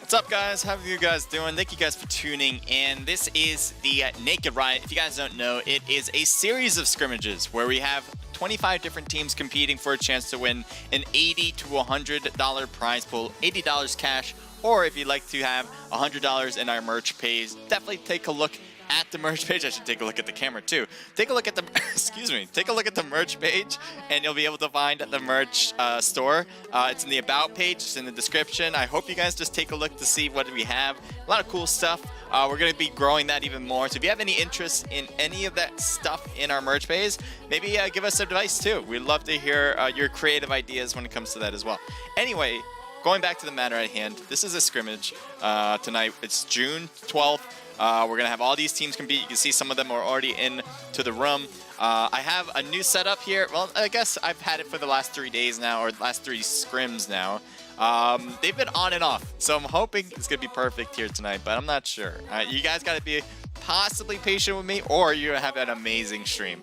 What's up, guys? How are you guys doing? Thank you guys for tuning in. This is the Naked Riot. If you guys don't know, it is a series of scrimmages where we have 25 different teams competing for a chance to win an $80 to $100 prize pool, $80 cash, or if you'd like to have $100 in our merch page, definitely take a look at the merch page. I should take a look at the camera too. Take a look at the excuse me. Take a look at the merch page, and you'll be able to find the merch store. It's in the about page. It's in the description. I hope you guys just take a look to see what we have. A lot of cool stuff. We're going to be growing that even more. So if you have any interest in any of that stuff in our merch page, maybe give us advice too. We'd love to hear your creative ideas when it comes to that as well. Anyway, going back to the matter at hand, this is a scrimmage tonight. It's June 12th. We're going to have all these teams compete. You can see some of them are already into the room. I have a new setup here. Well, I guess I've had it for the last 3 days now, or the last 3 scrims now. They've been on and off, so I'm hoping it's going to be perfect here tonight, but I'm not sure. You guys got to be possibly patient with me, or you're going to have an amazing stream.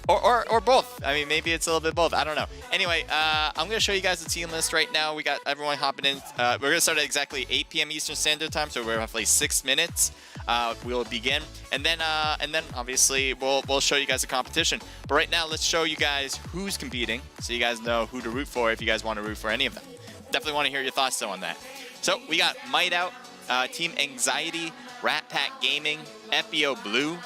Or both. I mean, maybe it's a little bit both. I don't know. Anyway, I'm going to show you guys the team list right now. We got everyone hopping in. We're going to start at exactly 8 p.m. Eastern Standard Time, so we're roughly 6 minutes. We'll begin, and then obviously we'll show you guys the competition. But right now, let's show you guys who's competing, so you guys know who to root for if you guys want to root for any of them. Definitely want to hear your thoughts though on that. So we got Might Out, Team Anxiety, Rat Pack Gaming, FBO Blue,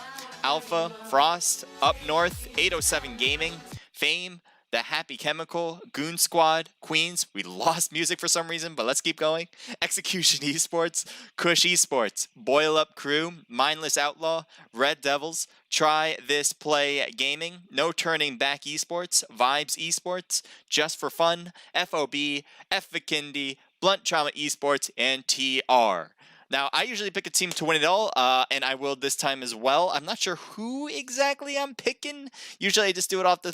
Alpha, Frost, Up North, 807 Gaming, Fame, The Happy Chemical, Goon Squad, Queens. We lost music for some reason, but let's keep going. Execution Esports, Kush Esports, Boil Up Crew, Mindless Outlaw, Red Devils, Try This Play Gaming, No Turning Back Esports, Vibes Esports, Just for Fun, FOB, F Vikindi, Blunt Trauma Esports, and TR. Now, I usually pick a team to win it all, and I will this time as well. I'm not sure who exactly I'm picking. Usually I just do it off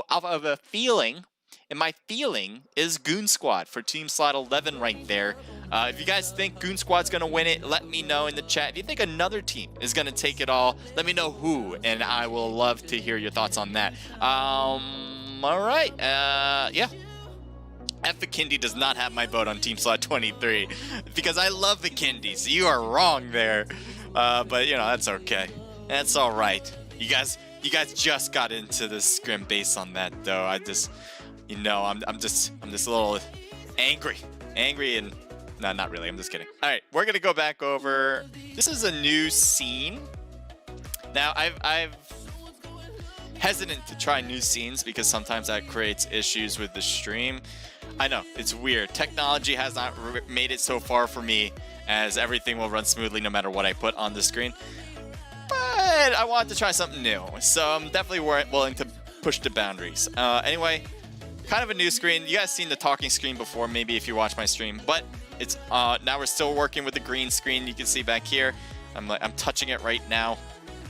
of a feeling, and my feeling is Goon Squad for Team Slot 11 right there. If you guys think Goon Squad's going to win it, let me know in the chat. If you think another team is going to take it all, let me know who, and I will love to hear your thoughts on that. All right, yeah. F Vikindi does not have my vote on Team Slot 23 because I love Vikindi, so you are wrong there. But you know, that's okay. That's all right. You guys just got into the scrim based on that, though. I just, you know, I'm just a little angry, and no, not really. I'm just kidding. All right, we're gonna go back over. This is a new scene. Now, I've hesitant to try new scenes because sometimes that creates issues with the stream. I know, it's weird. Technology has not made it so far for me as everything will run smoothly no matter what I put on the screen. But I wanted to try something new, so I'm definitely willing to push the boundaries. Anyway, kind of a new screen. You guys seen the talking screen before, maybe if you watch my stream, but it's now we're still working with the green screen. You can see back here. I'm touching it right now.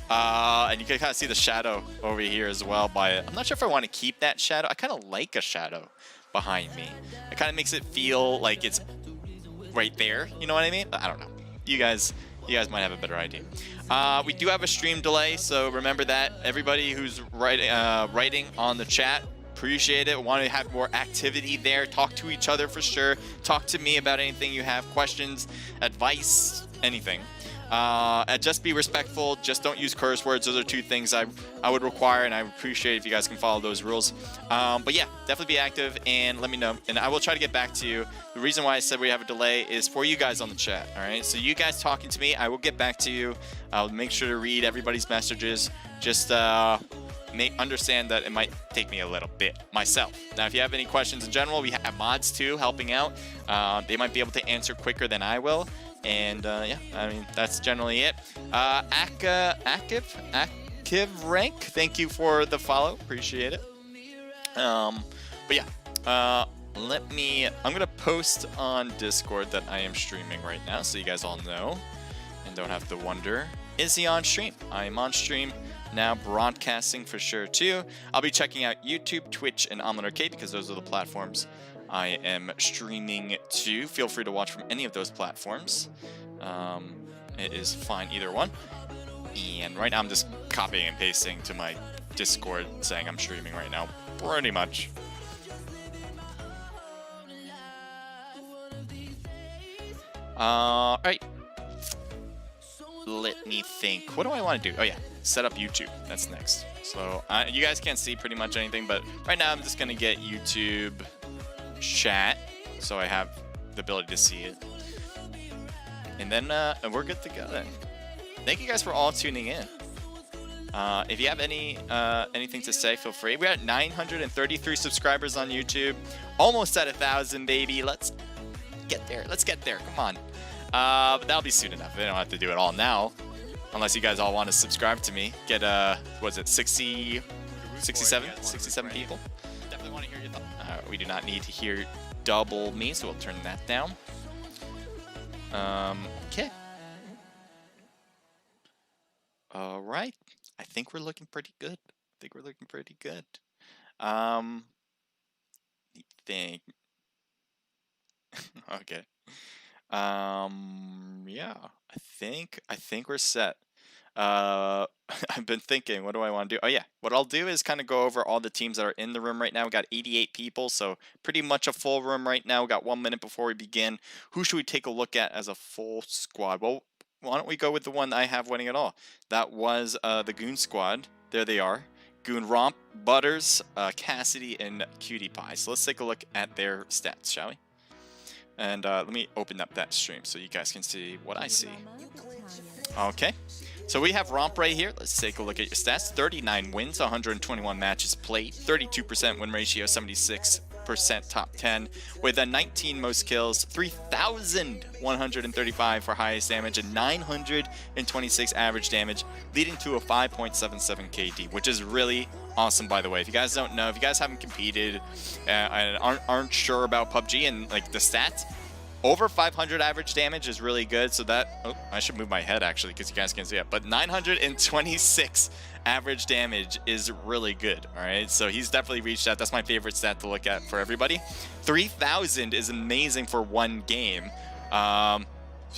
And you can kind of see the shadow over here as well by it. I'm not sure if I want to keep that shadow. I kind of like a shadow behind me. It kind of makes it feel like it's right there. You know what I mean? I don't know. You guys might have a better idea. We do have a stream delay, so remember that. Everybody who's writing on the chat, appreciate it. Want to have more activity there. Talk to each other for sure. Talk to me about anything you have, questions, advice, anything. Just be respectful. Just don't use curse words. Those are 2 things I would require, and I appreciate if you guys can follow those rules. But yeah, definitely be active and let me know, and I will try to get back to you. The reason why I said we have a delay is for you guys on the chat. All right, so you guys talking to me, I will get back to you. I'll make sure to read everybody's messages. Just understand that it might take me a little bit myself. Now, if you have any questions in general, we have mods too helping out. They might be able to answer quicker than I will. And yeah, I mean, that's generally it. Active Rank, thank you for the follow, appreciate it. But yeah, I'm gonna post on Discord that I am streaming right now, so you guys all know and don't have to wonder, is he on stream? I am on stream now, broadcasting for sure too. I'll be checking out YouTube, Twitch, and Omelet Arcade because those are the platforms I am streaming to. Feel free to watch from any of those platforms. It is fine, either one. And right now I'm just copying and pasting to my Discord saying I'm streaming right now, pretty much. All right. Let me think. What do I want to do? Oh yeah, set up YouTube. That's next. So you guys can't see pretty much anything, but right now I'm just gonna get YouTube chat, so I have the ability to see it, and then we're good to go. Then thank you guys for all tuning in. If you have anything to say, feel free. We're at 933 subscribers on YouTube, almost at 1,000, baby. Let's get there. Let's get there. Come on. But that'll be soon enough. They don't have to do it all now, unless you guys all want to subscribe to me. Get what is it, 67 people? Definitely want to hear your thoughts. We do not need to hear double me, so we'll turn that down. Okay. All right. I think we're looking pretty good. Okay. Yeah, I think we're set. I've been thinking, what do I want to do? Oh yeah, what I'll do is kind of go over all the teams that are in the room right now. We got 88 people, so pretty much a full room right now. We got 1 minute before we begin. Who should we take a look at as a full squad? Well, why don't we go with the one I have winning it all? That was the Goon squad. There they are. Goon Romp, Butters, Cassidy, and Cutie Pie. So let's take a look at their stats, shall we? And let me open up that stream so you guys can see what I see. Okay, so we have Romp right here. Let's take a look at your stats. 39 wins, 121 matches played, 32% win ratio, 76% top 10, with a 19 most kills, 3,135 for highest damage, and 926 average damage, leading to a 5.77 KD, which is really awesome, by the way. If you guys don't know, if you guys haven't competed and aren't sure about PUBG and like the stats, over 500 average damage is really good. So that, oh, I should move my head actually because you guys can see it, but 926 average damage is really good. All right, so he's definitely reached that. That's my favorite stat to look at for everybody. 3,000 is amazing for one game. So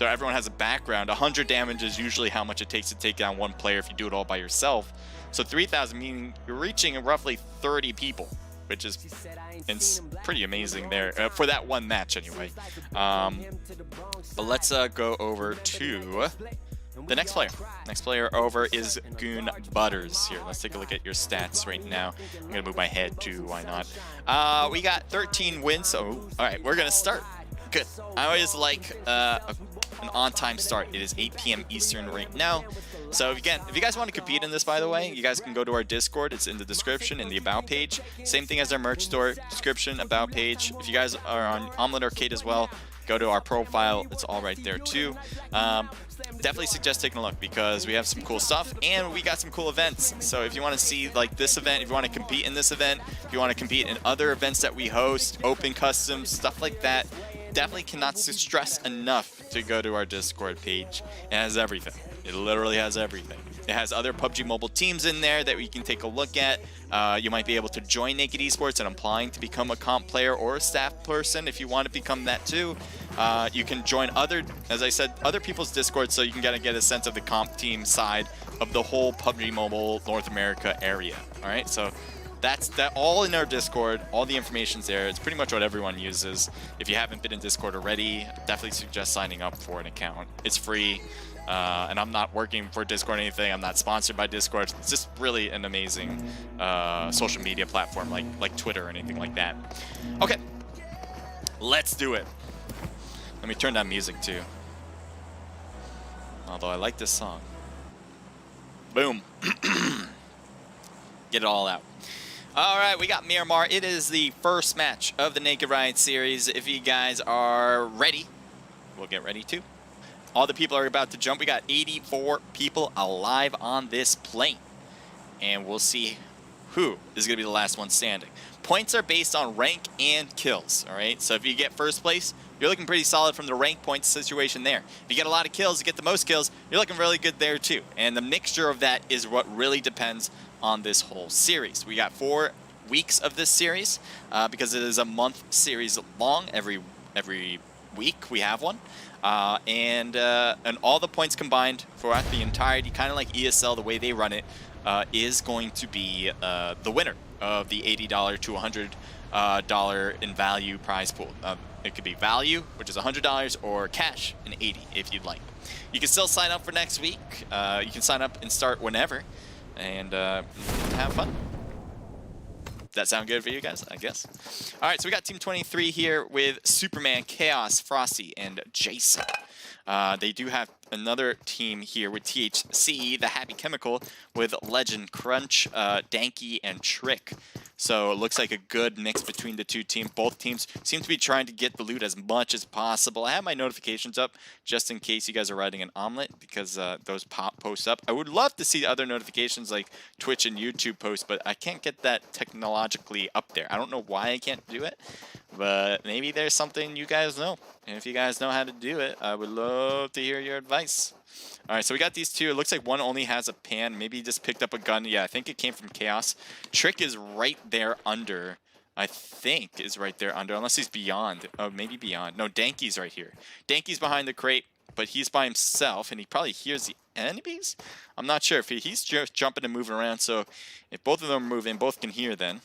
everyone has a background. 100 damage is usually how much it takes to take down one player if you do it all by yourself. So 3,000 meaning you're reaching roughly 30 people, which is pretty amazing there for that one match anyway. But let's go over to the next player. Next player over is Goon Butters here. Let's take a look at your stats right now. I'm gonna move my head too, why not? We got 13 wins, so all right, we're gonna start. Good. I always like an on-time start. It is 8 p.m. Eastern right now. So again, if you guys want to compete in this, by the way, you guys can go to our Discord. It's in the description, in the About page. Same thing as our merch store, description, About page. If you guys are on Omelet Arcade as well, go to our profile. It's all right there too. Definitely suggest taking a look because we have some cool stuff and we got some cool events. So if you want to see like this event, if you want to compete in this event, if you want to compete in other events that we host, open customs, stuff like that, definitely cannot stress enough to go to our Discord page. It has everything. It literally has everything. It has other PUBG Mobile teams in there that we can take a look at. You might be able to join Naked Esports and applying to become a comp player or a staff person if you want to become that too. You can join other, as I said, other people's Discord so you can get a sense of the comp team side of the whole PUBG Mobile North America area. All right, so that's all in our Discord. All the information's there. It's pretty much what everyone uses. If you haven't been in Discord already, definitely suggest signing up for an account. It's free. And I'm not working for Discord or anything. I'm not sponsored by Discord. It's just really an amazing social media platform like Twitter or anything like that. Okay, let's do it. Let me turn down music too. Although I like this song. Boom. Get it all out. All right, we got Miramar. It is the first match of the Naked Riot series. If you guys are ready, we'll get ready too. All the people are about to jump. We got 84 people alive on this plane. And we'll see who is going to be the last one standing. Points are based on rank and kills, all right? So if you get first place, you're looking pretty solid from the rank points situation there. If you get a lot of kills, you get the most kills, you're looking really good there too. And the mixture of that is what really depends on this whole series. We got 4 weeks of this series because it is a month series long. Every week we have one. And all the points combined throughout the entirety, kind of like ESL, the way they run it, is going to be the winner of the $80 to $100 dollar in value prize pool. It could be value, which is $100, or cash, an 80 if you'd like. You can still sign up for next week. You can sign up and start whenever, and have fun. Does that sound good for you guys? I guess. All right, so we got Team 23 here with Superman, Chaos, Frosty, and Jason. They do have another team here with THC, the Happy Chemical, with Legend, Crunch, Danky, and Trick. So it looks like a good mix between the two teams. Both teams seem to be trying to get the loot as much as possible. I have my notifications up just in case you guys are writing an omelet, because those pop posts up. I would love to see other notifications like Twitch and YouTube posts, but I can't get that technologically up there. I don't know why I can't do it, but maybe there's something you guys know. And if you guys know how to do it, I would love to hear your advice. All right, so we got these two. It looks like one only has a pan. Maybe he just picked up a gun. Yeah, I think it came from Chaos. Trick is right there under. I think is right there under, unless he's beyond. Oh, maybe beyond. No, Danky's right here. Danky's behind the crate, but he's by himself, and he probably hears the enemies? I'm not sure. If he's just jumping and moving around, so if both of them are moving, both can hear then.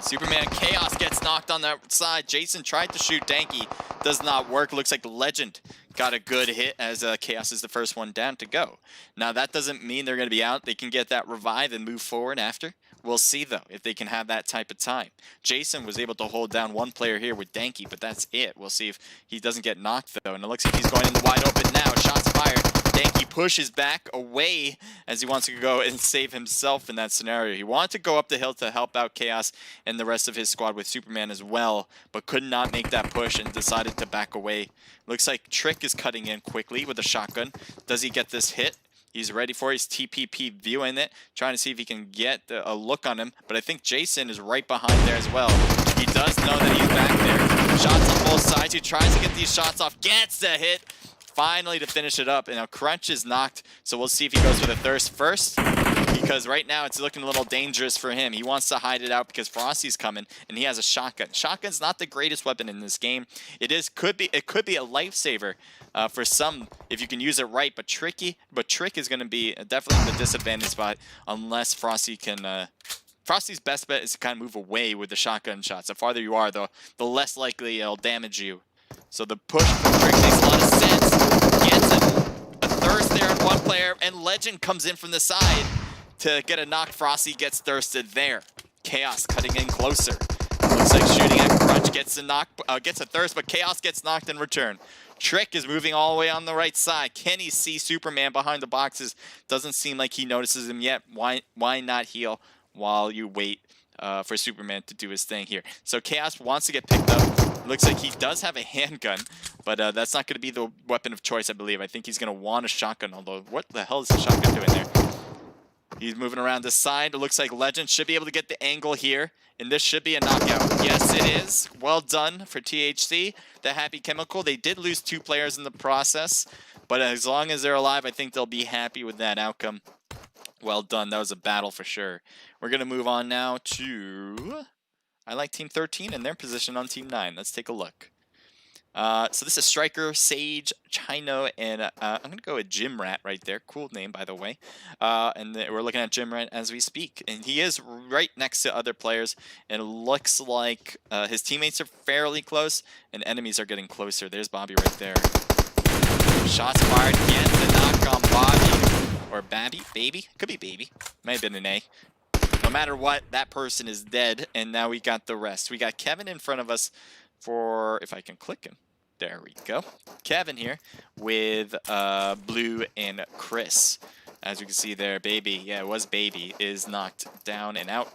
Superman Chaos gets knocked on that side. Jason tried to shoot Danky. Does not work. Looks like Legend got a good hit as Chaos is the first one down to go. Now, that doesn't mean they're going to be out. They can get that revive and move forward after. We'll see, though, if they can have that type of time. Jason was able to hold down one player here with Danky, but that's it. We'll see if he doesn't get knocked, though. And it looks like he's going in the wide open now. Shots fired. Danky pushes back away as he wants to go and save himself in that scenario. He wanted to go up the hill to help out Chaos and the rest of his squad with Superman as well, but could not make that push and decided to back away. Looks like Trick is cutting in quickly with a shotgun. Does he get this hit? He's ready for it. He's TPP viewing it, trying to see if he can get a look on him. But I think Jason is right behind there as well. He does know that he's back there. Shots on both sides. He tries to get these shots off. Gets the hit. Finally to finish it up. And now Crunch is knocked. So we'll see if he goes for the thirst first, because right now it's looking a little dangerous for him. He wants to hide it out because Frosty's coming, and he has a shotgun. Shotgun's not the greatest weapon in this game. It could be a lifesaver for some if you can use it right, but Trick is going to be definitely the disadvantage spot unless Frosty can. Frosty's best bet is to kind of move away with the shotgun shots. The farther you are, the less likely it'll damage you. So the push from Trick makes a lot of sense. Gets a thirst there on one player, and Legend comes in from the side to get a knock. Frosty gets thirsted there. Chaos cutting in closer. Looks like shooting at Crunch gets a knock, gets a thirst, but Chaos gets knocked in return. Trick is moving all the way on the right side. Can he see Superman behind the boxes? Doesn't seem like he notices him yet. Why not heal while you wait for Superman to do his thing here? So Chaos wants to get picked up. Looks like he does have a handgun, but that's not going to be the weapon of choice, I believe. I think he's going to want a shotgun, although what the hell is the shotgun doing there? He's moving around this side. It looks like Legend should be able to get the angle here, and this should be a knockout. Yes, it is. Well done for THC, the Happy Chemical. They did lose 2 players in the process, but as long as they're alive, I think they'll be happy with that outcome. Well done. That was a battle for sure. We're going to move on now to... I like Team 13 and their position on Team 9. Let's take a look. So this is Striker, Sage, Chino, and I'm going to go with Gym Rat right there. Cool name, by the way. And we're looking at Gym Rat as we speak. And he is right next to other players. And it looks like his teammates are fairly close, and enemies are getting closer. There's Bobby right there. Shots fired again to knock on Bobby. Or Babby? Baby? Could be Baby. Might have been an A. No matter what, that person is dead, and now we got the rest. We got Kevin in front of us for, if I can click him. There we go. Kevin here with Blue and Chris. As you can see there, Baby, yeah, it was Baby, is knocked down and out.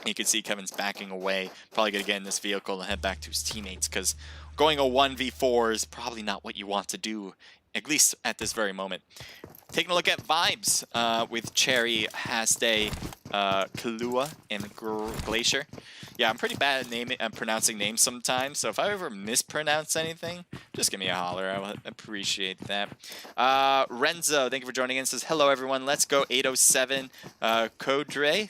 You can see Kevin's backing away. Probably going to get in this vehicle and head back to his teammates, because going a 1v4 is probably not what you want to do, at least at this very moment. Taking a look at Vibes with Cherry, Haste, Kahlua, and Glacier. Yeah, I'm pretty bad at pronouncing names sometimes, so if I ever mispronounce anything, just give me a holler. I would appreciate that. Renzo, thank you for joining in. Says, hello, everyone. Let's go 807. Codre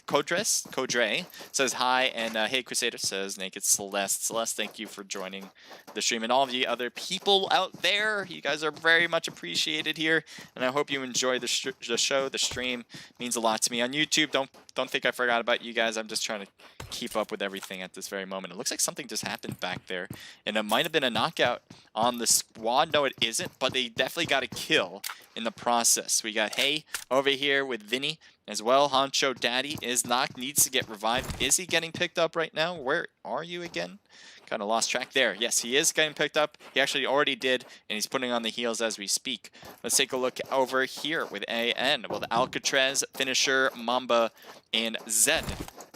says hi, and Hey Crusader says Naked Celeste. Celeste, thank you for joining the stream, and all of the other people out there. You guys are very much much appreciated here, and I hope you enjoy the show. The stream means a lot to me on YouTube. Don't think I forgot about you guys. I'm just trying to keep up with everything at this very moment. It looks like something just happened back there, and it might have been a knockout on the squad. No, it isn't, but they definitely got a kill in the process. We got Hey over here with Vinny as well. Honcho Daddy is knocked, needs to get revived. Is he getting picked up right now? Where are you again? Kind of lost track there. Yes, he is getting picked up. He actually already did, and he's putting on the heels as we speak. Let's take a look over here with AN, with Alcatraz, Finisher, Mamba, and Zed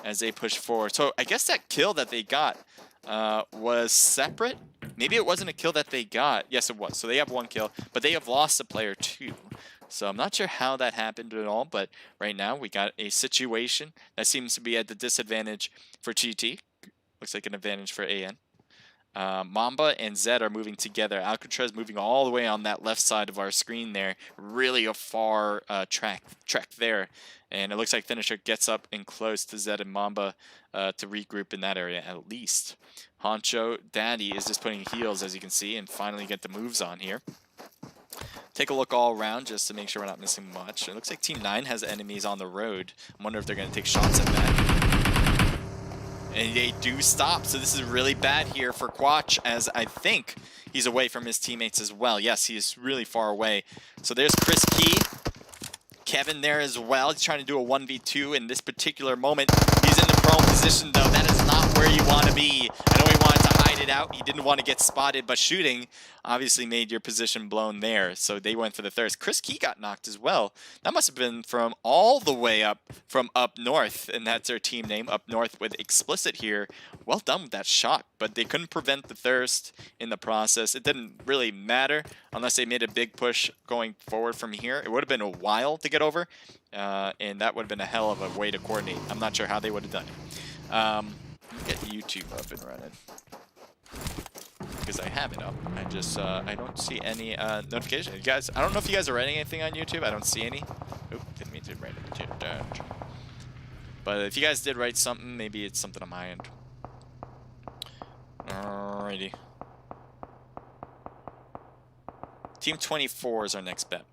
as they push forward. So I guess that kill that they got was separate. Maybe it wasn't a kill that they got. Yes, it was. So they have one kill, but they have lost a player too. So I'm not sure how that happened at all, but right now we got a situation that seems to be at the disadvantage for GT. Looks like an advantage for AN. Mamba and Zed are moving together. Alcatraz moving all the way on that left side of our screen there. Really a far track there. And it looks like Finisher gets up and close to Zed and Mamba to regroup in that area at least. Honcho Daddy is just putting heals, as you can see, and finally get the moves on here. Take a look all around just to make sure we're not missing much. It looks like Team 9 has enemies on the road. I wonder if they're going to take shots at that. And they do stop, so this is really bad here for Quatch, as I think he's away from his teammates as well. Yes, he is really far away. So there's Chris Key. Kevin there as well. He's trying to do a 1v2 in this particular moment. He's in the prone position, though. That is not where you want to be. I know he wanted to hide it out. He didn't want to get spotted, but shooting obviously made your position blown there. So they went for the thirst. Chris Key got knocked as well. That must have been from all the way up from up north, and that's their team name, Up North with Explicit here. Well done with that shot, but they couldn't prevent the thirst in the process. It didn't really matter unless they made a big push going forward from here. It would have been a while to get over, and that would have been a hell of a way to coordinate. I'm not sure how they would have done it. Get YouTube up and running, because I have it up. I just I don't see any notification. You guys, I don't know if you guys are writing anything on YouTube. I don't see any. Oop, didn't mean to write it down. But if you guys did write something, maybe it's something on my end. Alrighty. Team 24 is our next bet.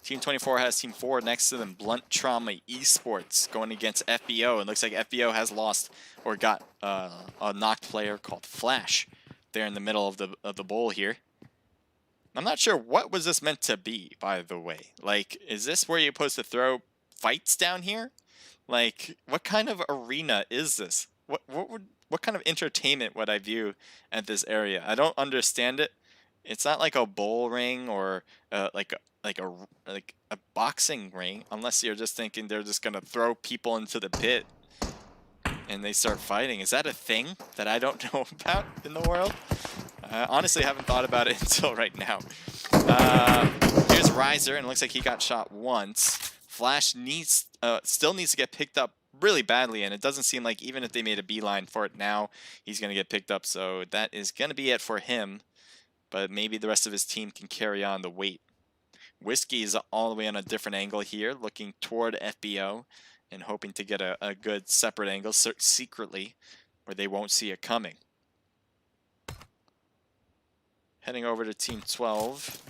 Team 24 has Team 4 next to them, Blunt Trauma Esports, going against FBO. It looks like FBO has lost or got a knocked player called Flash there in the middle of the bowl here. I'm not sure what was this meant to be, by the way. Like, is this where you're supposed to throw fights down here? Like, what kind of arena is this? What kind of entertainment would I view at this area? I don't understand it. It's not like a bowl ring or like a boxing ring, unless you're just thinking they're just gonna throw people into the pit and they start fighting. Is that a thing that I don't know about in the world? I honestly haven't thought about it until right now. Here's Riser, and it looks like he got shot once. Flash still needs to get picked up really badly, and it doesn't seem like even if they made a beeline for it now, he's going to get picked up. So that is going to be it for him, but maybe the rest of his team can carry on the weight. Whiskey is all the way on a different angle here, looking toward FBO and hoping to get a good separate angle secretly where they won't see it coming. Heading over to Team 12.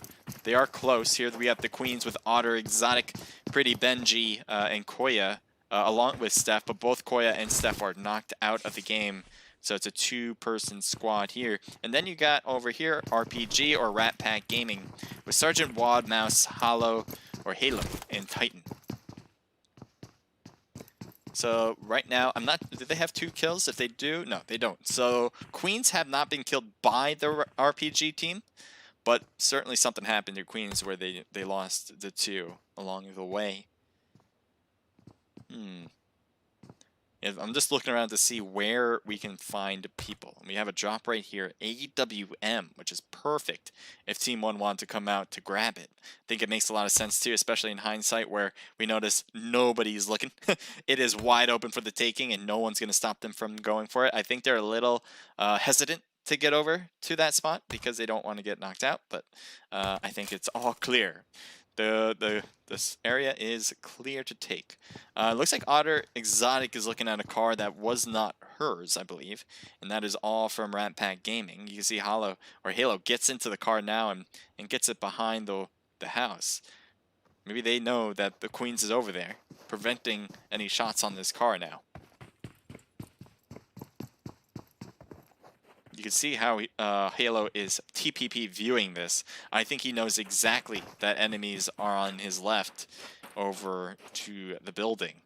They are close. Here we have the Queens with Otter, Exotic, Pretty Benji, and Koya, along with Steph, but both Koya and Steph are knocked out of the game. So it's a two-person squad here. And then you got over here RPG or Rat Pack Gaming with Sergeant Wad, Mouse, Halo, and Titan. So right now, did they have 2 kills? If they do, no, they don't. So Queens have not been killed by the RPG team, but certainly something happened to Queens where they lost the 2 along the way. I'm just looking around to see where we can find people. We have a drop right here, AWM, which is perfect if Team 1 wanted to come out to grab it. I think it makes a lot of sense too, especially in hindsight where we notice nobody's looking. It is wide open for the taking and no one's going to stop them from going for it. I think they're a little hesitant to get over to that spot because they don't want to get knocked out, but I think it's all clear. This area is clear to take. Looks like Otter Exotic is looking at a car that was not hers, I believe, and that is all from Rat Pack Gaming. You can see Halo gets into the car now and gets it behind the house. Maybe they know that the Queens is over there, preventing any shots on this car now. You can see how Halo is TPP viewing this. I think he knows exactly that enemies are on his left over to the building.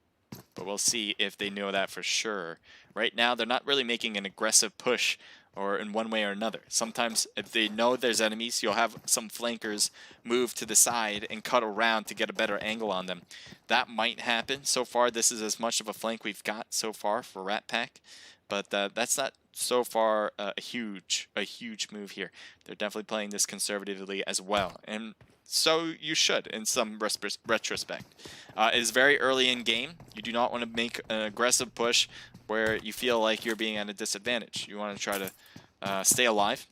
But we'll see if they know that for sure. Right now, they're not really making an aggressive push or in one way or another. Sometimes if they know there's enemies, you'll have some flankers move to the side and cut around to get a better angle on them. That might happen. So far, this is as much of a flank we've got so far for Rat Pack. But that's not so far a huge move here. They're definitely playing this conservatively as well. And so you should in some retrospect. It is very early in game. You do not want to make an aggressive push where you feel like you're being at a disadvantage. You want to try to stay alive.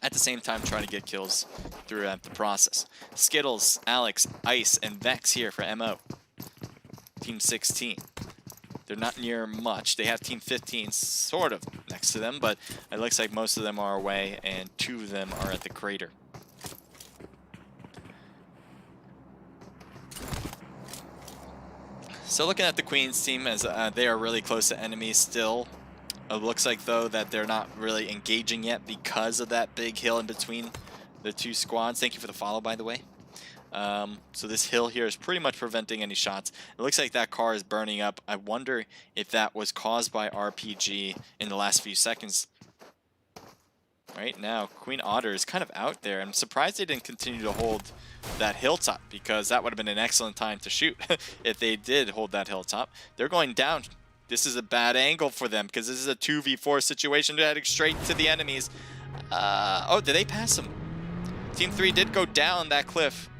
At the same time, trying to get kills throughout the process. Skittles, Alex, Ice, and Vex here for MO. Team 16. They're not near much. They have Team 15 sort of next to them, but it looks like most of them are away, and 2 of them are at the crater. So looking at the Queens team, as they are really close to enemies still. It looks like, though, that they're not really engaging yet because of that big hill in between the 2 squads. Thank you for the follow, by the way. So this hill here is pretty much preventing any shots. It looks like that car is burning up. I wonder if that was caused by RPG in the last few seconds. Right now, Queen Otter is kind of out there. I'm surprised they didn't continue to hold that hilltop, because that would have been an excellent time to shoot if they did hold that hilltop. They're going down. This is a bad angle for them, because this is a 2v4 situation. They're heading straight to the enemies. Oh, did they pass them? Team 3 did go down that cliff.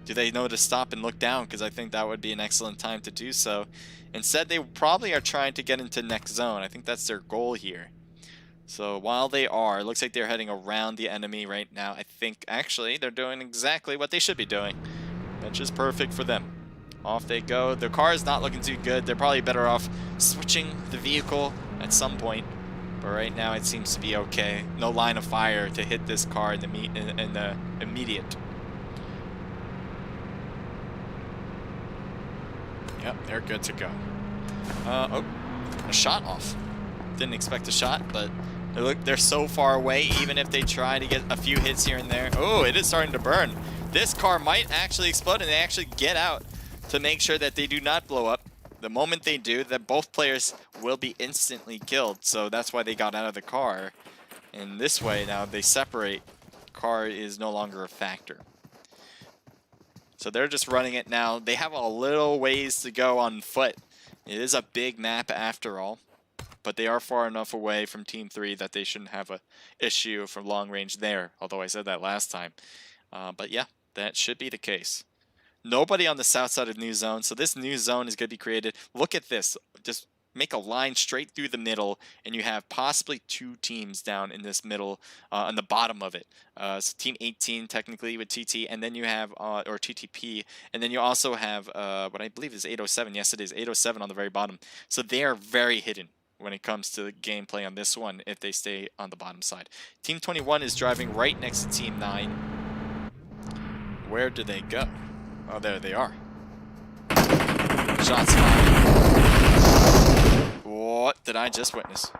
Do they know to stop and look down? Because I think that would be an excellent time to do so. Instead, they probably are trying to get into next zone. I think that's their goal here. So while they are, it looks like they're heading around the enemy right now. I think, actually, they're doing exactly what they should be doing. That's just perfect for them. Off they go. Their car is not looking too good. They're probably better off switching the vehicle at some point. But right now, it seems to be okay. No line of fire to hit this car in the immediate. Yep, they're good to go. Oh, a shot off. Didn't expect a shot, but they're so far away, even if they try to get a few hits here and there. Oh, it is starting to burn. This car might actually explode, and they actually get out to make sure that they do not blow up. The moment they do, that both players will be instantly killed, so that's why they got out of the car. And this way, now they separate. Car is no longer a factor. So they're just running it now. They have a little ways to go on foot. It is a big map after all. But they are far enough away from Team 3 that they shouldn't have an issue from long range there. Although I said that last time. But yeah, that should be the case. Nobody on the south side of new zone. So this new zone is going to be created. Look at this. Just make a line straight through the middle, and you have possibly 2 teams down in this middle on the bottom of it. So Team 18 technically with TT, and then you have, or TTP, and then you also have what I believe is 807. Yes, it is 807 on the very bottom. So they are very hidden when it comes to the gameplay on this one if they stay on the bottom side. Team 21 is driving right next to Team 9. Where do they go? Oh, there they are. Shots fired. What did I just witness?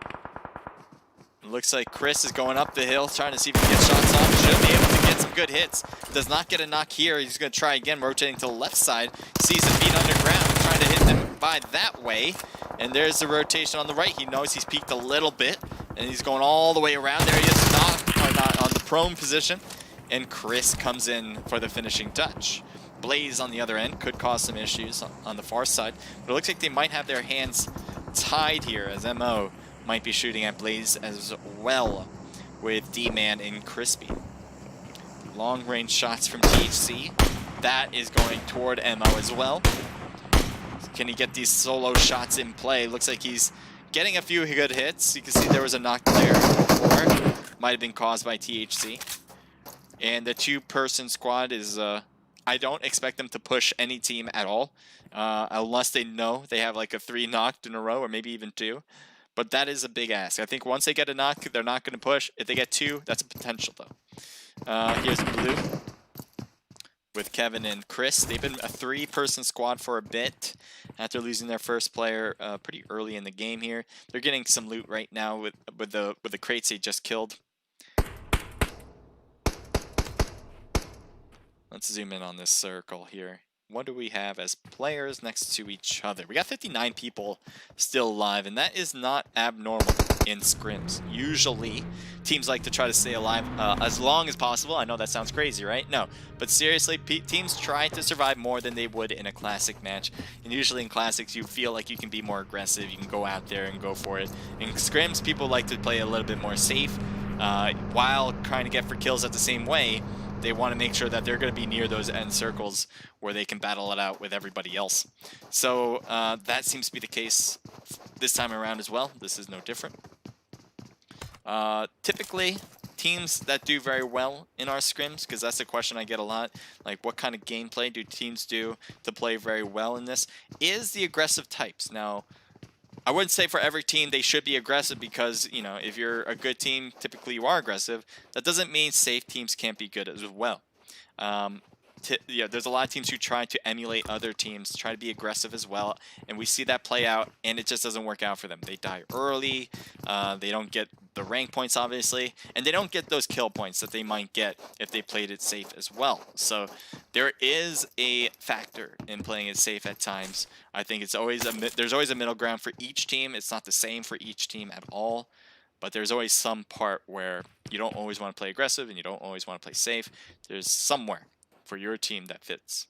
It looks like Chris is going up the hill, trying to see if he can get shots off. Should be able to get some good hits. Does not get a knock here. He's going to try again, rotating to the left side. Sees him beat underground, trying to hit them by that way. And there's the rotation on the right. He knows he's peaked a little bit, and he's going all the way around. There he is, not on the prone position. And Chris comes in for the finishing touch. Blaze on the other end could cause some issues on the far side. But it looks like they might have their hands tied here, as MO might be shooting at Blaze as well with D-Man and Crispy. Long range shots from THC. That is going toward MO as well. Can he get these solo shots in play? Looks like he's getting a few good hits. You can see there was a knock there before. Might have been caused by THC. And the 2-person squad is I don't expect them to push any team at all, unless they know they have like a 3 knocked in a row or maybe even 2. But that is a big ask. I think once they get a knock, they're not going to push. If they get 2, that's a potential though. Here's blue with Kevin and Chris. They've been a 3-person squad for a bit after losing their first player pretty early in the game here. They're getting some loot right now with the crates they just killed. Let's zoom in on this circle here. What do we have as players next to each other? We got 59 people still alive, and that is not abnormal in scrims. Usually, teams like to try to stay alive as long as possible. I know that sounds crazy, right? No, but seriously, teams try to survive more than they would in a classic match. And usually in classics, you feel like you can be more aggressive. You can go out there and go for it. In scrims, people like to play a little bit more safe while trying to get for kills at the same way. They want to make sure that they're going to be near those end circles where they can battle it out with everybody else. So that seems to be the case this time around as well. This is no different. Typically, teams that do very well in our scrims, because that's a question I get a lot, like what kind of gameplay do teams do to play very well in this, is the aggressive types. Now, I wouldn't say for every team they should be aggressive because, you know, if you're a good team, typically you are aggressive. That doesn't mean safe teams can't be good as well. Yeah, there's a lot of teams who try to emulate other teams, try to be aggressive as well, and we see that play out, and it just doesn't work out for them. They die early, they don't get the rank points, obviously, and they don't get those kill points that they might get if they played it safe as well. So there is a factor in playing it safe at times. I think it's always there's always a middle ground for each team. It's not the same for each team at all, but there's always some part where you don't always want to play aggressive and you don't always want to play safe. There's somewhere for your team that fits.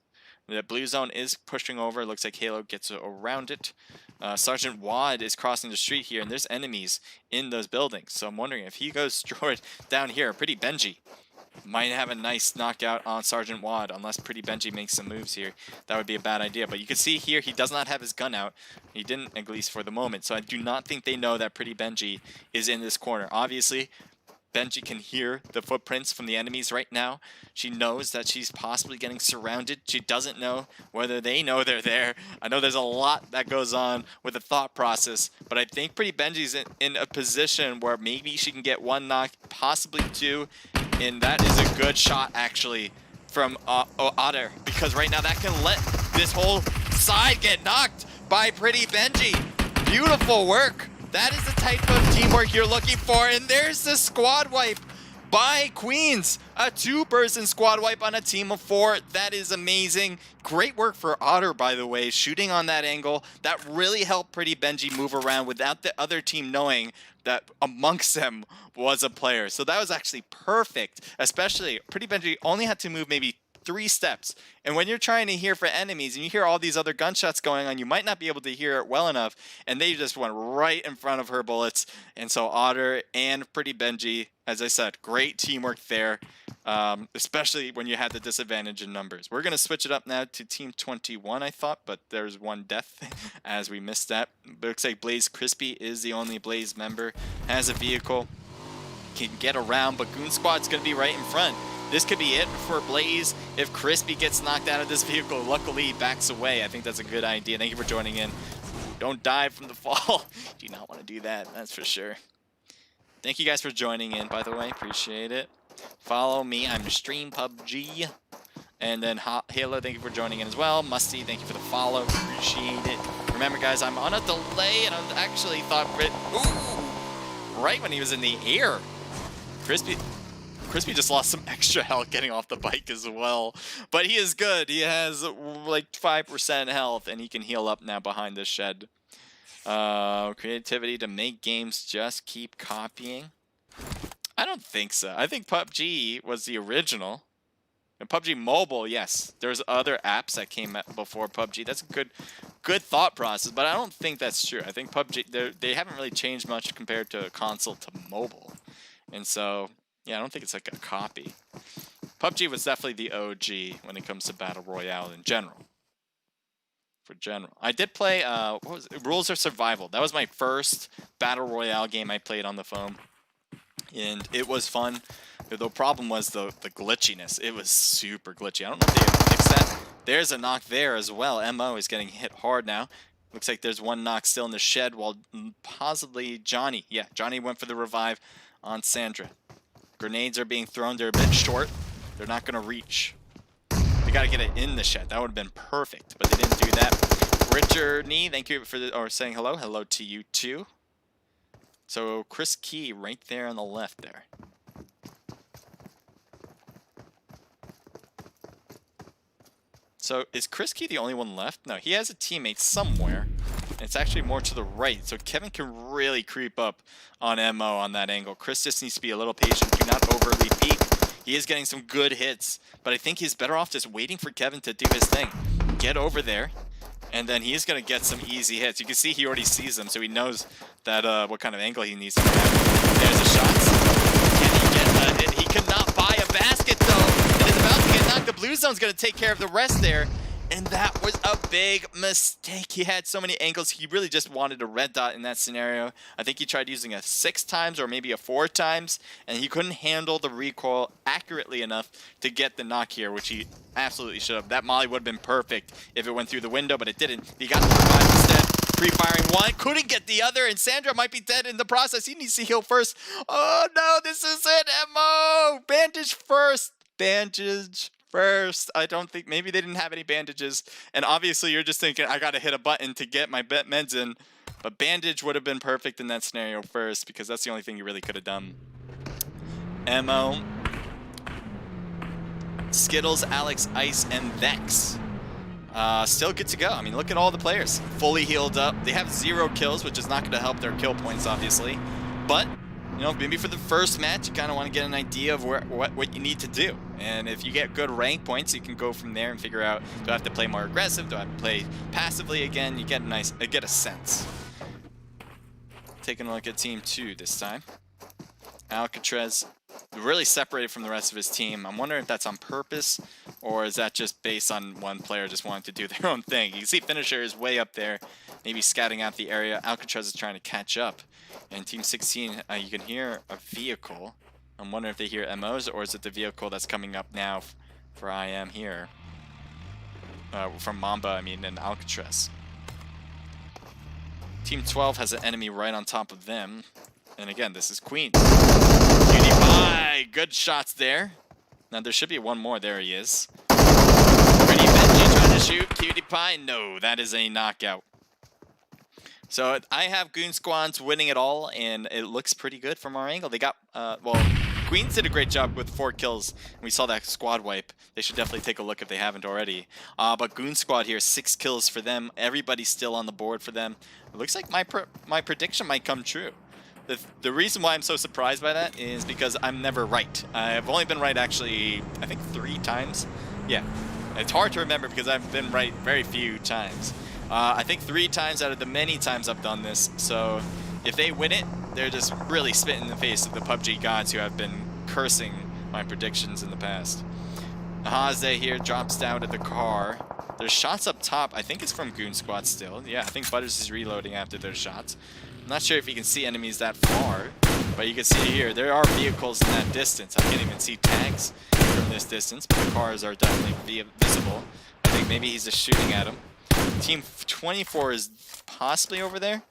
The blue zone is pushing over. Looks like Halo gets around it. Sergeant Wad is crossing the street here, and there's enemies in those buildings. So I'm wondering if he goes straight down here. Pretty Benji might have a nice knockout on Sergeant Wad, unless Pretty Benji makes some moves here. That would be a bad idea. But you can see here, he does not have his gun out. He didn't, at least for the moment. So I do not think they know that Pretty Benji is in this corner. Obviously, Benji can hear the footprints from the enemies right now. She knows that she's possibly getting surrounded. She doesn't know whether they know they're there. I know there's a lot that goes on with the thought process, but I think Pretty Benji's in a position where maybe she can get 1 knock, possibly 2, and that is a good shot actually from Otter, because right now that can let this whole side get knocked by Pretty Benji. Beautiful work. That is the type of teamwork you're looking for, and there's the squad wipe by Queens. A 2-person squad wipe on a team of 4. That is amazing. Great work for Otter, by the way, shooting on that angle. That really helped Pretty Benji move around without the other team knowing that amongst them was a player. So that was actually perfect, especially Pretty Benji only had to move maybe 3 steps. And when you're trying to hear for enemies and you hear all these other gunshots going on, you might not be able to hear it well enough. And they just went right in front of her bullets. And so Otter and Pretty Benji, as I said, great teamwork there, especially when you had the disadvantage in numbers. We're going to switch it up now to Team 21, I thought, but there's 1 death as we missed that. But it looks like Blaze Crispy is the only Blaze member, has a vehicle, can get around, but Goon Squad's going to be right in front. This could be it for Blaze if Crispy gets knocked out of this vehicle. Luckily, he backs away. I think that's a good idea. Thank you for joining in. Don't die from the fall. Do you not want to do that? That's for sure. Thank you guys for joining in, by the way. Appreciate it. Follow me. I'm Stream PUBG. And then Halo, thank you for joining in as well. Musty, thank you for the follow. Appreciate it. Remember, guys, I'm on a delay, and I actually thought... Ooh! Right when he was in the air. Crispy just lost some extra health getting off the bike as well. But he is good. He has like 5% health, and he can heal up now behind this shed. Creativity to make games just keep copying. I don't think so. I think PUBG was the original. And PUBG Mobile, yes. There's other apps that came before PUBG. That's a good thought process, but I don't think that's true. I think PUBG, they haven't really changed much compared to console to mobile. And so... yeah, I don't think it's like a copy. PUBG was definitely the OG when it comes to Battle Royale in general. I did play, what was it? Rules of Survival. That was my first Battle Royale game I played on the phone. And it was fun. The problem was the glitchiness. It was super glitchy. I don't know if they fixed There's a knock there as well. MO is getting hit hard now. Looks like there's one knock still in the shed, while possibly Johnny. Yeah, Johnny went for the revive on Sandra. Grenades are being thrown. They're a bit short. They're not going to reach. They got to get it in the shed. That would have been perfect, but they didn't do that. Richard Nee, thank you for saying hello. Hello to you too. So Chris Key right there on the left there. So is Chris Key the only one left? No, he has a teammate somewhere. And it's actually more to the right. So Kevin can really creep up on MO on that angle. Chris just needs to be a little patient. Do not overly peek. He is getting some good hits. But I think he's better off just waiting for Kevin to do his thing. Get over there. And then he's going to get some easy hits. You can see he already sees them. So he knows that what kind of angle he needs to have. There's a shot. Can he get a hit? He cannot buy a basket though. And is about to get knocked. The blue zone's going to take care of the rest there. And that was a big mistake. He had so many angles. He really just wanted a red dot in that scenario. I think he tried using a 6 times or maybe a 4 times. And he couldn't handle the recoil accurately enough to get the knock here, which he absolutely should have. That molly would have been perfect if it went through the window, but it didn't. He got the revive instead. Pre-firing one, couldn't get the other, and Sandra might be dead in the process. He needs to heal first. Oh no, this is it, MO! Bandage first. Bandage first. I don't think, maybe they didn't have any bandages. And obviously you're just thinking, I gotta hit a button to get my meds in. But bandage would have been perfect in that scenario first, because that's the only thing you really could have done. MO, Skittles, Alex, Ice, and Vex. Still good to go. I mean, look at all the players. Fully healed up. They have 0 kills, which is not going to help their kill points, obviously. But, you know, maybe for the first match, you kind of want to get an idea of what you need to do. And if you get good rank points, you can go from there and figure out, do I have to play more aggressive? Do I have to play passively again? You get a sense. Taking a look at Team 2 this time. Alcatraz really separated from the rest of his team. I'm wondering if that's on purpose, or is that just based on one player just wanting to do their own thing. You can see Finisher is way up there, maybe scouting out the area. Alcatraz is trying to catch up. And Team 16, you can hear a vehicle. I'm wondering if they hear MOs, or is it the vehicle that's coming up now for IM here. From Mamba, I mean, and Alcatraz. Team 12 has an enemy right on top of them. And again, this is Queen. Cutie Pie, good shots there. Now there should be one more. There he is. Pretty Benji trying to shoot. Cutie Pie, no, that is a knockout. So I have Goon Squads winning it all, and it looks pretty good from our angle. They got, well, Queens did a great job with 4 kills. We saw that squad wipe. They should definitely take a look if they haven't already. But Goon Squad here, 6 kills for them. Everybody's still on the board for them. It looks like my prediction might come true. The reason why I'm so surprised by that is because I'm never right. I've only been right actually, I think 3 times. Yeah, it's hard to remember because I've been right very few times. I think 3 times out of the many times I've done this. So if they win it, they're just really spitting in the face of the PUBG gods who have been cursing my predictions in the past. Haze here drops down to the car. There's shots up top. I think it's from Goon Squad still. Yeah, I think Butters is reloading after their shots. I'm not sure if you can see enemies that far, but you can see here, there are vehicles in that distance. I can't even see tags from this distance, but the cars are definitely visible. I think maybe he's just shooting at them. Team 24 is possibly over there.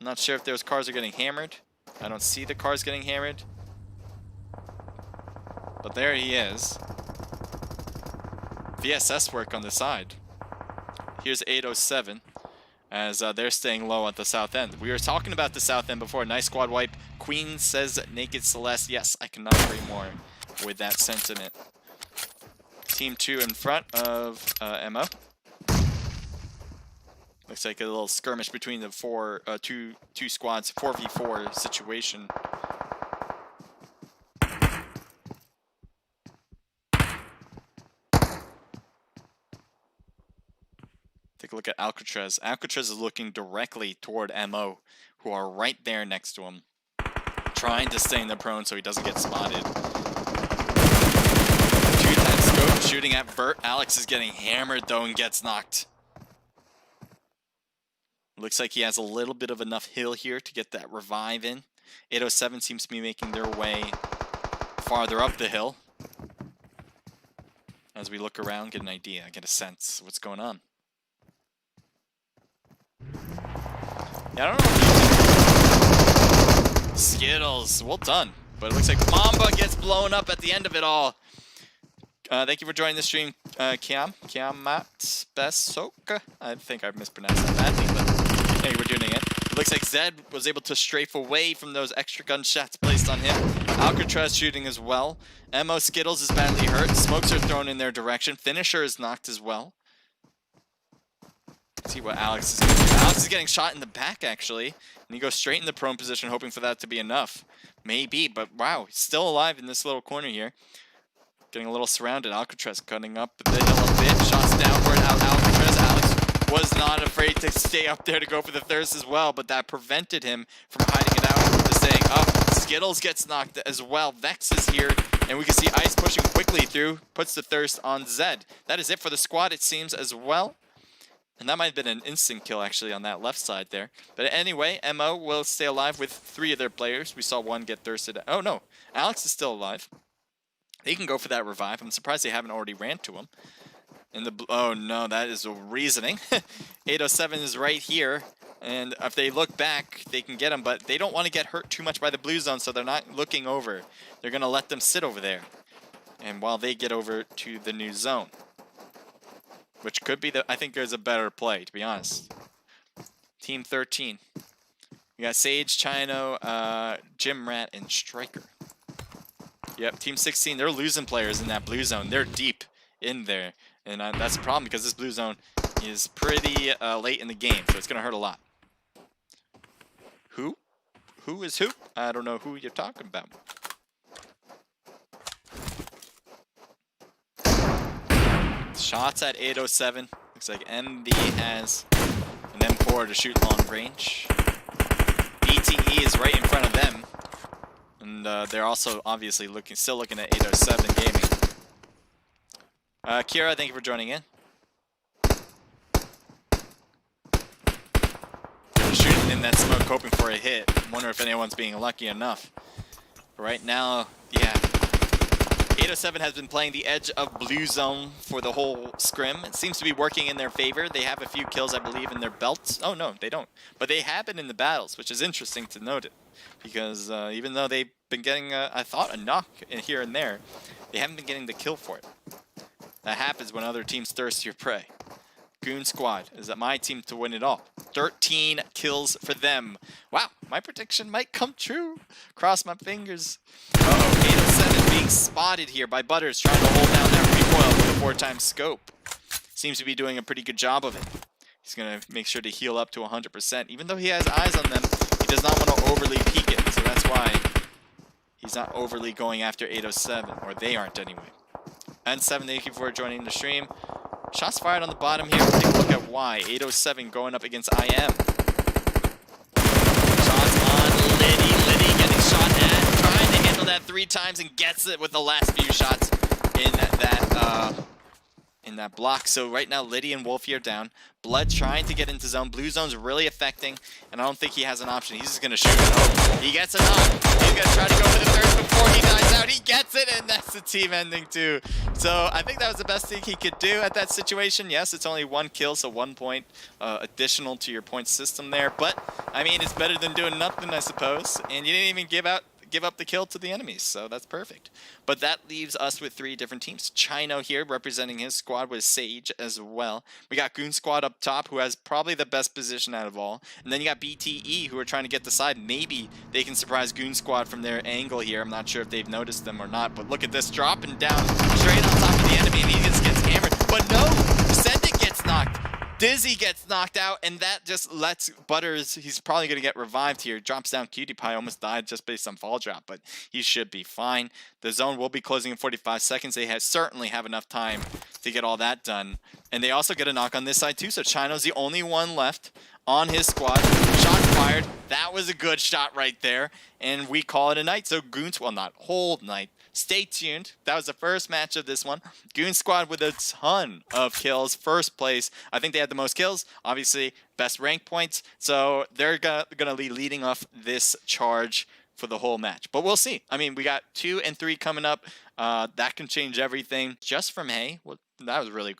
I'm not sure if those cars are getting hammered. I don't see the cars getting hammered. But there he is. VSS work on the side. Here's 807. As they're staying low at the south end. We were talking about the south end before. Nice squad wipe. Queen says Naked Celeste. Yes, I cannot agree more with that sentiment. Team 2 in front of MO. Looks like a little skirmish between the two squads, 4v4 situation. Take a look at Alcatraz. Alcatraz is looking directly toward MO, who are right there next to him. Trying to stay in the prone so he doesn't get spotted. 2-10 scope, shooting at Bert. Alex is getting hammered though and gets knocked. Looks like he has a little bit of enough heal here to get that revive in. 807 seems to be making their way farther up the hill. as we look around, get an idea, get a sense of what's going on. Yeah, I don't know. Skittles, well done. But it looks like Mamba gets blown up at the end of it all. Thank you for joining the stream, Kiamat Besoka. I think I mispronounced that badly, but thank you for doing it. It looks like Zed was able to strafe away from those extra gunshots placed on him. Alcatraz shooting as well. Mo Skittles is badly hurt. Smokes are thrown in their direction. Finisher is knocked as well. Let's see what Alex is going to do. Alex is getting shot in the back, actually. And he goes straight in the prone position, hoping for that to be enough. Maybe, but wow, he's still alive in this little corner here. Getting a little surrounded. Alcatraz cutting up the hill a bit. Shots downward out Alcatraz. Alex was not afraid to stay up there to go for the thirst as well, but that prevented him from hiding it out to staying up. Skittles gets knocked as well. Vex is here, and we can see Ice pushing quickly through. Puts the thirst on Zed. That is it for the squad, it seems, as well. And that might have been an instant kill, actually, on that left side there. But anyway, MO will stay alive with 3 of their players. We saw one get thirsted. Oh, no. Alex is still alive. They can go for that revive. I'm surprised they haven't already ran to him. Oh, no, that is a reasoning. 807 is right here. And if they look back, they can get him. But they don't want to get hurt too much by the blue zone, so they're not looking over. They're going to let them sit over there. And while they get over to the new zone. Which could be I think there's a better play, to be honest. Team 13. We got Sage, Chino, Jim Rat, and Striker. Yep, Team 16, they're losing players in that blue zone. They're deep in there. And that's a problem because this blue zone is pretty late in the game, so it's going to hurt a lot. Who? Who is who? I don't know who you're talking about. Shots at 807. Looks like MB has an M4 to shoot long range. BTE is right in front of them. And they're also obviously still looking at 807 gaming. Kira, thank you for joining in. They're shooting in that smoke, hoping for a hit. Wonder if anyone's being lucky enough. But right now, yeah. 807 has been playing the edge of blue zone for the whole scrim. It seems to be working in their favor. They have a few kills, I believe, in their belts. Oh, no, they don't. But they have been in the battles, which is interesting to note it. Because even though they've been getting, I thought, a knock here and there, they haven't been getting the kill for it. That happens when other teams thirst your prey. Goon Squad is my team to win it all. 13 kills for them. Wow, my prediction might come true. Cross my fingers. Uh-oh, 807 being spotted here by Butters, trying to hold down that recoil with a 4x scope. Seems to be doing a pretty good job of it. He's going to make sure to heal up to 100%. Even though he has eyes on them, he does not want to overly peek it. So that's why he's not overly going after 807, or they aren't anyway. N7, thank you for joining the stream. Shots fired on the bottom here. Take a look at why. 807 going up against IM. Shots on Liddy. Liddy getting shot at. Trying to handle that 3 times and gets it with the last few shots in that block. So right now, Liddy and Wolfie are down. Blood trying to get into zone. Blue zone's really affecting, and I don't think he has an option. He's just going to shoot. Oh, he gets a knock. He's going to try to go for the third before he dies out. He gets it, and that's the team ending too. So I think that was the best thing he could do at that situation. Yes, it's only 1 kill, so 1 point additional to your point system there. But, I mean, it's better than doing nothing, I suppose. And you didn't even give up the kill to the enemies, so that's perfect. But that leaves us with 3 different teams. Chino here representing his squad with Sage as well. We got Goon Squad up top, who has probably the best position out of all. And then you got BTE, who are trying to get the side. Maybe they can surprise Goon Squad from their angle here. I'm not sure if they've noticed them or not, but look at this, dropping down straight on top of the enemy, and he just gets hammered. But no, Descendant gets knocked. Dizzy gets knocked out, and that just lets Butters, he's probably going to get revived here. Drops down. Cutie Pie almost died just based on fall drop, but he should be fine. The zone will be closing in 45 seconds. They certainly have enough time to get all that done. And they also get a knock on this side too, so Chino's the only one left on his squad. Shot fired. That was a good shot right there, and we call it a night. So Goons, well, not whole night. Stay tuned. That was the first match of this one. Goon Squad with a ton of kills. First place. I think they had the most kills. Obviously, best rank points. So they're going to be leading off this charge for the whole match. But we'll see. I mean, we got 2 and 3 coming up. That can change everything. Just from A, well, that was really